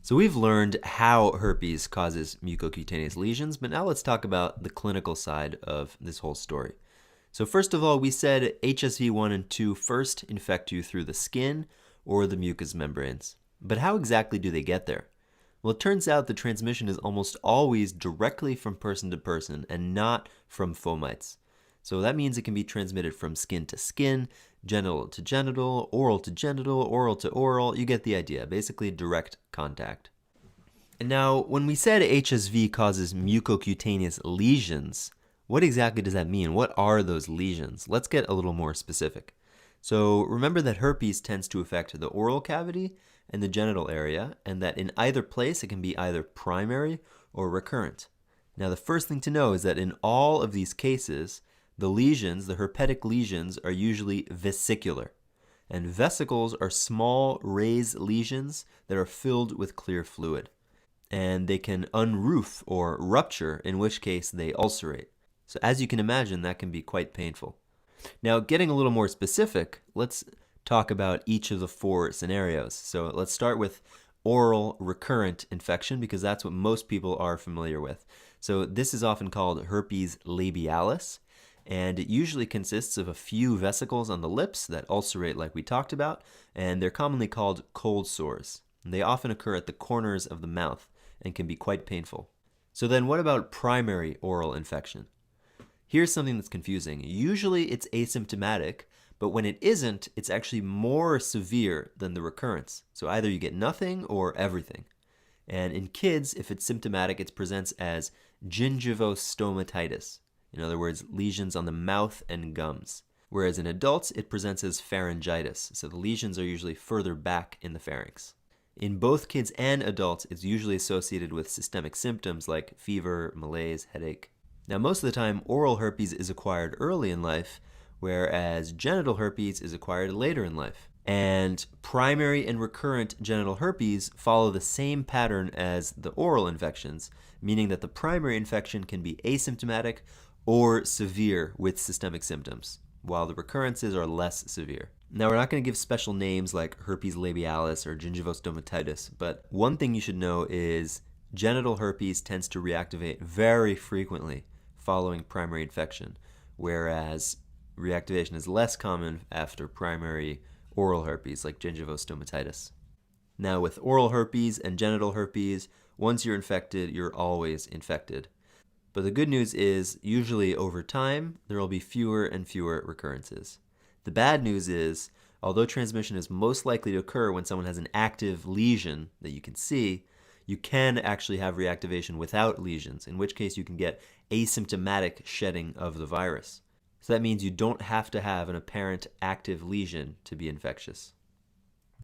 So we've learned how herpes causes mucocutaneous lesions, but now let's talk about the clinical side of this whole story. So first of all, we said HSV1 and 2 first infect you through the skin or the mucous membranes. But how exactly do they get there? Well, it turns out the transmission is almost always directly from person to person and not from fomites. So that means it can be transmitted from skin to skin, genital to genital, oral to genital, oral to oral. You get the idea. Basically, direct contact. And now, when we said HSV causes mucocutaneous lesions, what exactly does that mean? What are those lesions? Let's get a little more specific. So remember that herpes tends to affect the oral cavity and the genital area, and that in either place it can be either primary or recurrent. Now, the first thing to know is that in all of these cases, the lesions, the herpetic lesions, are usually vesicular. And vesicles are small raised lesions that are filled with clear fluid. And they can unroof or rupture, in which case they ulcerate. So as you can imagine, that can be quite painful. Now, getting a little more specific, let's talk about each of the four scenarios. So let's start with oral recurrent infection, because that's what most people are familiar with. So this is often called herpes labialis, and it usually consists of a few vesicles on the lips that ulcerate like we talked about, and they're commonly called cold sores. And they often occur at the corners of the mouth and can be quite painful. So then what about primary oral infection? Here's something that's confusing. Usually it's asymptomatic, but when it isn't, it's actually more severe than the recurrence. So either you get nothing or everything. And in kids, if it's symptomatic, it presents as gingivostomatitis. In other words, lesions on the mouth and gums. Whereas in adults, it presents as pharyngitis. So the lesions are usually further back in the pharynx. In both kids and adults, it's usually associated with systemic symptoms like fever, malaise, headache. Now, most of the time, oral herpes is acquired early in life, whereas genital herpes is acquired later in life. And primary and recurrent genital herpes follow the same pattern as the oral infections, meaning that the primary infection can be asymptomatic or severe with systemic symptoms, while the recurrences are less severe. Now, we're not going to give special names like herpes labialis or gingivostomatitis, but one thing you should know is genital herpes tends to reactivate very frequently following primary infection, whereas reactivation is less common after primary oral herpes like gingivostomatitis. Now, with oral herpes and genital herpes, once you're infected, you're always infected. But the good news is, usually over time, there will be fewer and fewer recurrences. The bad news is, although transmission is most likely to occur when someone has an active lesion that you can see, you can actually have reactivation without lesions, in which case you can get asymptomatic shedding of the virus. So that means you don't have to have an apparent active lesion to be infectious.